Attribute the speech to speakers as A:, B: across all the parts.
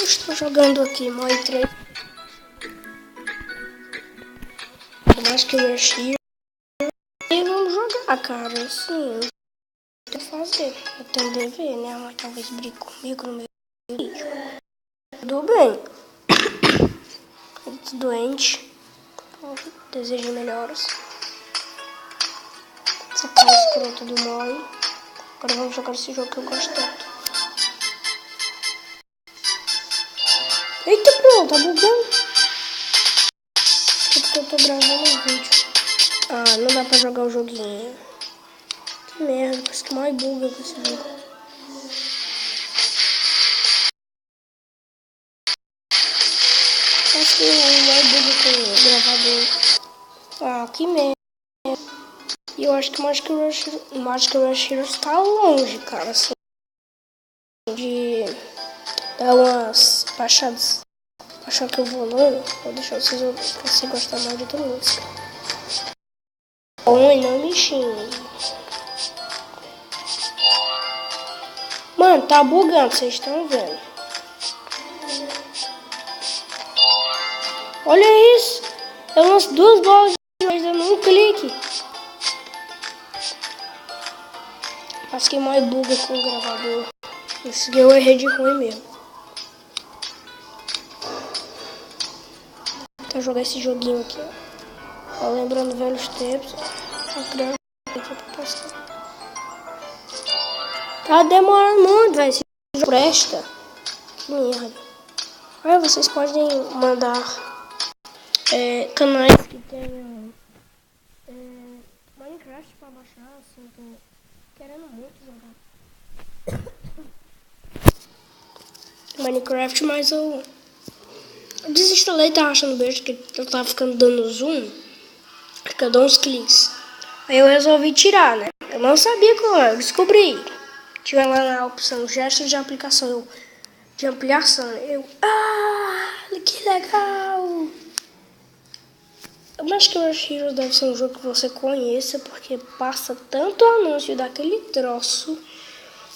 A: Estou jogando aqui Moi 3. Mais que eu achei. E vamos jogar, cara. Sim, eu tenho que fazer. Eu tenho dever, né? Mas talvez brigue comigo no meu vídeo. Tudo bem. Eu tô doente. Desejo melhoras. Essa cara escrota do Moi. Agora vamos jogar esse jogo que eu gosto tanto. Eita, pronto, tá bugando. É porque eu tô gravando o vídeo. Ah, não dá pra jogar o joguinho. Que merda, parece que mais buga com esse jogo. Parece que mais buga com o gravador. Ah, que merda. E eu acho que o Magic Rush Heroes tá longe, cara. Assim, de dar umas baixadas. Baixar aqui o volume. Vou deixar vocês ouvirem pra você gostar mais de outra música. Oi, não me xingue. Mano, tá bugando, vocês estão vendo. Olha isso. Eu lanço duas bolas de vez dando um clique. Acho que mais buga com o gravador. Esse aqui eu errei de ruim mesmo. Vou jogar esse joguinho aqui, ó. Lembrando velhos tempos. A criança aqui pra postar. Tá demorando muito, velho. Esse jogo presta. Que merda. Aí vocês podem mandar canais que tenham Minecraft pra baixar. Assim, tô querendo muito jogar Minecraft, mas eu desinstalei, tava achando beijo que eu tava ficando dando zoom. Que eu dou uns cliques. Aí eu resolvi tirar, né? Eu não sabia como eu descobri. Tinha lá na opção gestos de aplicação. De ampliação. Que legal! Eu acho que o Heroes deve ser um jogo que você conheça, porque passa tanto anúncio daquele troço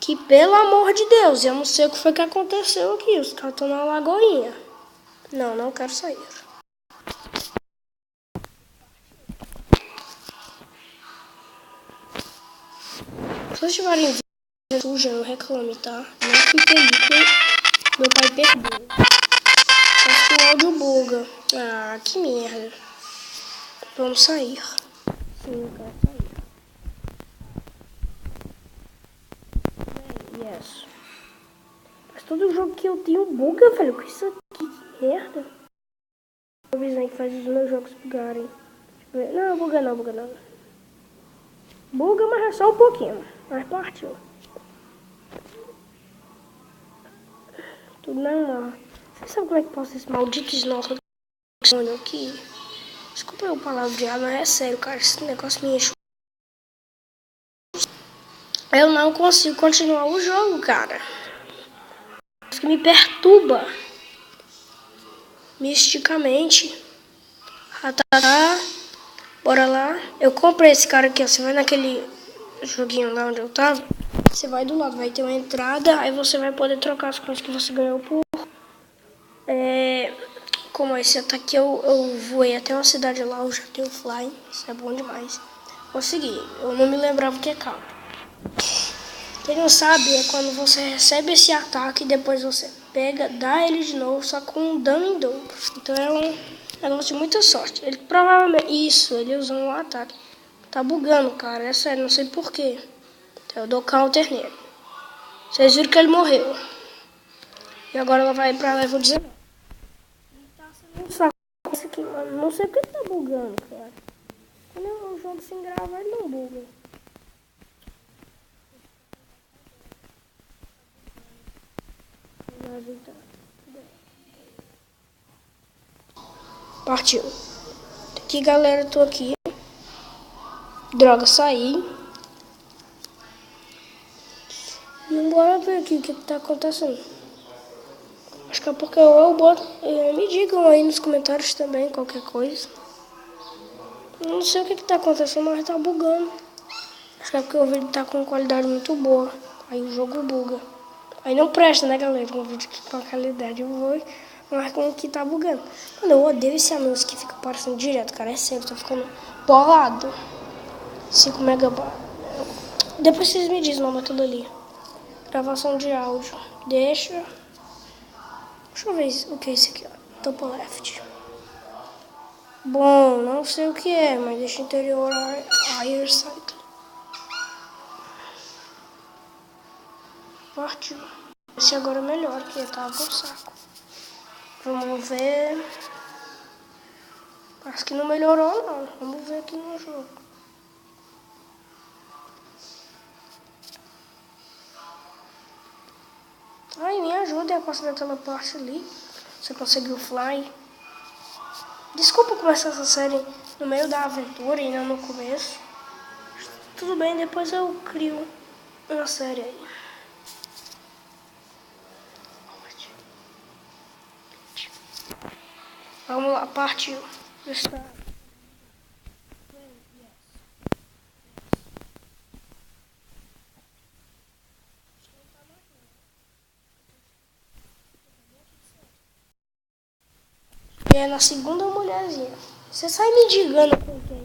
A: que, pelo amor de Deus, eu não sei o que foi que aconteceu aqui. Os caras estão na lagoinha. Não, não quero sair. Se vocês tiverem vídeo suja, não reclame, tá? Não fique ali, meu pai perdeu. Acho que o áudio buga. Ah, que merda. Vamos sair. Sim, eu quero sair. Yes. Mas todo jogo que eu tenho buga, velho. Com isso aqui, que merda. O vizinho que faz os meus jogos bugarem. Não, buga não, buga não. Buga, mas é só um pouquinho. Mas partiu. Tudo normal. Você sabe como é que posso esse maldito snorkel aqui? Desculpa o palavreado, mas é sério, cara. Esse negócio me enche. Eu não consigo continuar o jogo, cara. Isso que me perturba. Misticamente. Bora lá. Eu comprei esse cara aqui, ó. Você vai naquele joguinho lá onde eu tava. Você vai do lado, vai ter uma entrada. Aí você vai poder trocar as coisas que você ganhou por... Como esse ataque, eu voei até uma cidade lá. Eu já tenho fly. Isso é bom demais. Vou seguir. Eu não me lembrava o que é capa. Quem não sabe é quando você recebe esse ataque e depois você pega, dá ele de novo, só com um dano em dobro. Então é um negócio de muita sorte. Ele provavelmente... Isso, ele usou um ataque. Tá bugando, cara. É sério, não sei porquê. Então eu dou counter nele. Vocês viram que ele morreu. E agora ela vai pra level 19. Tá sendo um saco isso aqui, mano. Não sei porque tá bugando, cara. Quando eu jogo sem gravar, ele não buga. Partiu. Aqui, galera, tô aqui. Droga, saí. E bora ver aqui o que tá acontecendo. Acho que é porque eu boto. Me digam aí nos comentários também qualquer coisa. Eu não sei o que tá acontecendo, mas tá bugando. Acho que é porque o vídeo tá com qualidade muito boa. Aí o jogo buga. Aí não presta, né, galera? Um vídeo aqui com a qualidade boa, mas com o que tá bugando. Mano, eu odeio esse anúncio que fica aparecendo direto, cara. É sério, tô ficando bolado. 5 megabytes. Depois vocês me dizem o nome daquilo ali. Gravação de áudio. Deixa eu ver o que é isso aqui, ó. Top left. Bom, não sei o que é, mas deixa interior air cycle. Partiu. Esse agora é melhor, que tava com saco. Vamos ver. Acho que não melhorou, não. Vamos ver aqui no jogo. Ai, me ajuda a conseguir aquela parte ali. Você conseguiu fly. Desculpa começar essa série no meio da aventura e não no começo. Tudo bem, depois eu crio uma série aí. Vamos lá, partiu. Está. E é na segunda mulherzinha. Você sai me digando com quem?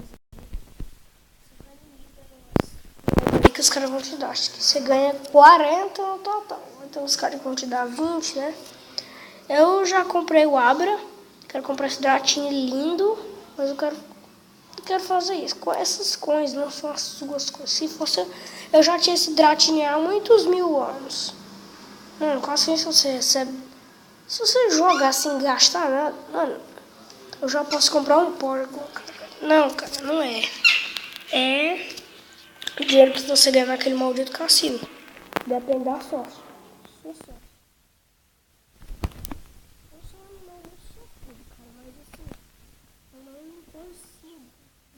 A: Que os caras vão te dar. Acho que você ganha 40 no total. Então os caras vão te dar 20, né? Eu já comprei o Abra. Quero comprar esse dratinho lindo. Mas eu quero fazer isso. Com essas coisas, não são as suas coisas. Se fosse. Eu já tinha esse dratinho há muitos mil anos. Mano, quase que você recebe. Se você jogar sem gastar nada, mano, eu já posso comprar um porco. Não, cara, não é. É o dinheiro que você ganha naquele maldito cassino. Depende da sorte. Sua sorte. Eu sou um animal muito sofrido, cara, mas assim, eu não consigo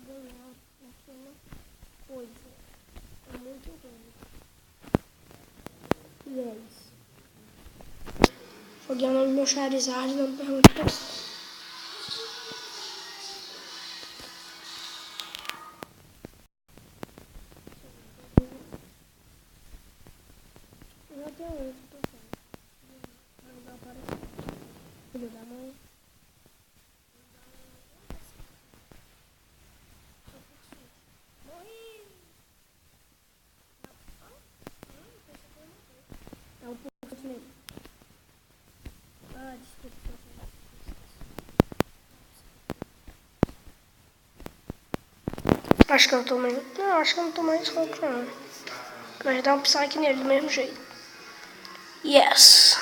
A: ganhar naquela coisa. É muito ruim. E é isso. Joguei o nome do meu Charizard, não me pergunte por quê. Eu já tenho outro, tô falando. Não vai aparecer. Filho da mãe. Morri! É um pouco nele. Ah, desculpa. Acho que eu tô meio. Não, acho que eu não tô mais louco, não. Mas dá um psyche nele do mesmo jeito. Yes.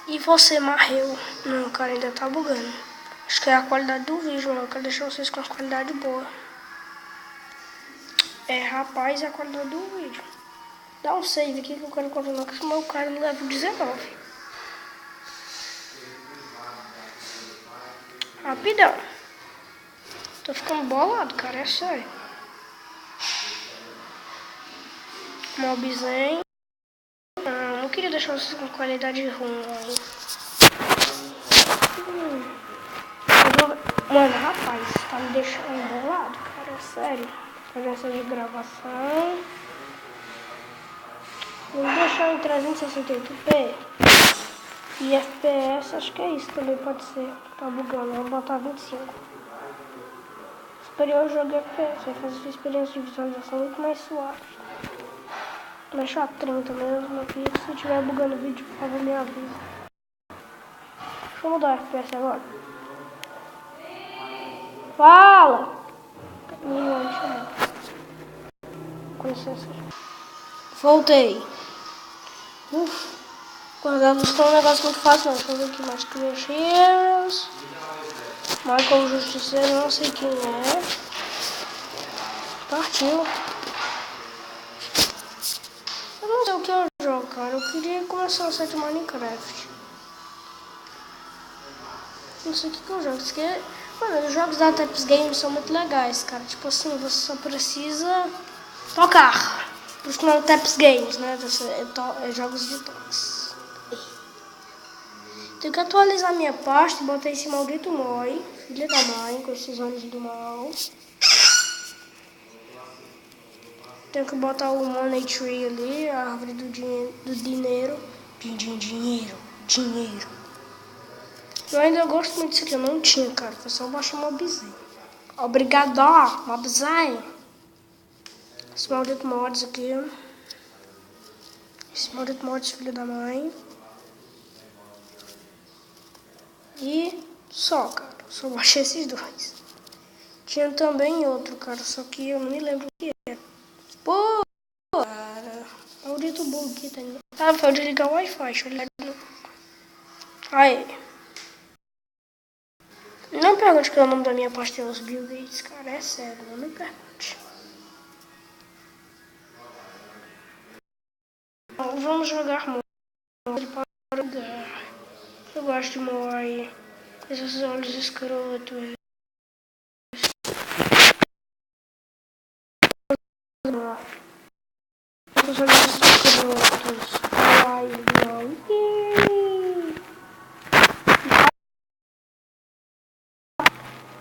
A: E você morreu. Não, cara, ainda tá bugando. Acho que é a qualidade do vídeo, mano. Eu quero deixar vocês com a qualidade boa. É, rapaz, é a qualidade do vídeo. Dá um save aqui que eu quero continuar com o meu cara no level 19. Rapidão. Tô ficando bolado, cara, é sério. Mobzen. Não queria deixar vocês com qualidade ruim. Mano, rapaz, tá me deixando bolado, cara, é sério. Fazer essa de gravação. Vou deixar em 368p. E FPS, acho que é isso também, pode ser. Tá bugando, vou botar 25. Superior jogo FPS, vai fazer sua experiência de visualização muito mais suave. Deixa a 30 mesmo aqui. Se tiver bugando o vídeo, por favor, me avisa. Deixa eu mudar o FPS agora. Fala! Com licença. Voltei. Guardar dos é um negócio muito fácil, não. Deixa eu ver aqui mais clichês. Michael Justiceiro, não sei quem é. Partiu. Eu não sei o que eu jogo, cara. Eu queria começar a série de Minecraft. Não sei o que eu jogo. Mano, os jogos da Taps Games são muito legais, cara. Tipo assim, você só precisa tocar. Por isso que não é Taps Games, né? É jogos de toques. Tenho que atualizar minha pasta e botar esse maldito Moi, filha da mãe, com esses olhos do mal. Tenho que botar o Money Tree ali, a árvore do dinheiro. Dinheiro. Eu ainda gosto muito disso aqui. Eu não tinha, cara. Foi só baixar Mobzinho. Obrigado, Mobzinho. Esse maldito mods aqui. Esse maldito mods, filho da mãe. E só, cara. Só baixei esses dois. Tinha também outro, cara. Só que eu não me lembro o que era. Pô, cara. Maldito bug aqui, tá ligado? Ah, foi desligar o Wi-Fi. Deixa eu ligar de novo. Aí. Não pergunte qual é o nome da minha pastela, os Bill Gates, cara. É sério, não me pergunte. Vamos jogar Mori para jogar. Eu gosto de Mori. Esses olhos escrotos. Esses olhos escrotos. Ai, não.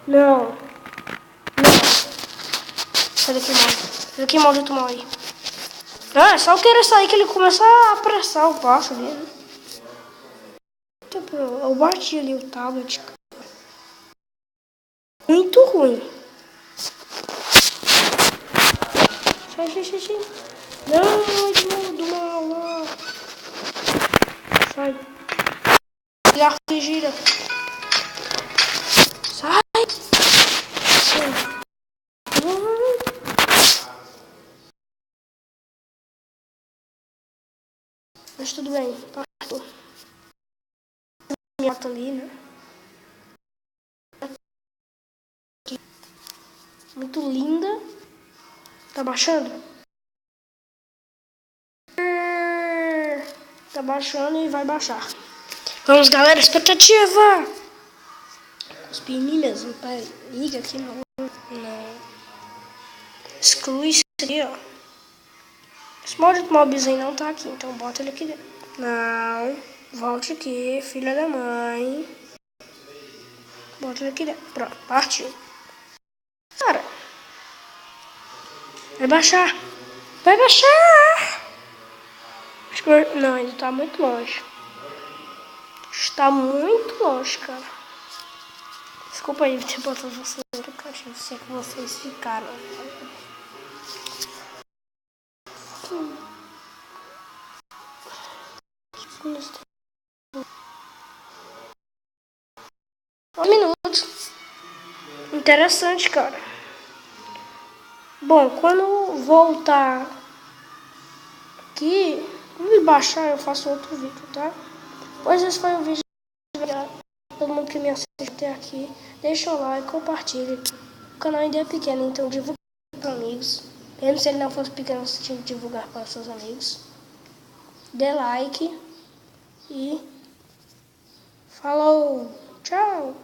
A: Não. Sai daqui, Mori. Sai daqui, maldito Mori. Ah, é só eu querer sair que ele começa a apressar o passo ali, né? Eu bati ali o tablet. Muito ruim. Sai. Não, do mal. Sai. Garfo que gira. Sai. Mas tudo bem. Passou. Minha moto ali, né? Muito linda. Tá baixando? Tá baixando e vai baixar. Vamos, galera. Expectativa. Cuspi em mim mesmo. Liga aqui não. Exclui isso aqui, ó. Esse maldito mobzinho não tá aqui, então bota ele aqui dentro. Não. Volte aqui, filha da mãe. Bota ele aqui dentro. Pronto, partiu. Cara. Vai baixar. Vai baixar. Acho que não, ainda tá muito longe. Está muito longe, cara. Desculpa aí ter botado vocês no aplicativo. Sei que vocês ficaram. Um minuto. Interessante, cara. Bom, quando voltar aqui, vou baixar, eu faço outro vídeo, tá? Pois esse foi o vídeo. Todo mundo que me assiste até aqui, deixa o like, compartilhe. O canal ainda é pequeno, então divulgue para amigos. Mesmo se ele não fosse pequeno, você tinha que divulgar para seus amigos. Dê like e falou, tchau!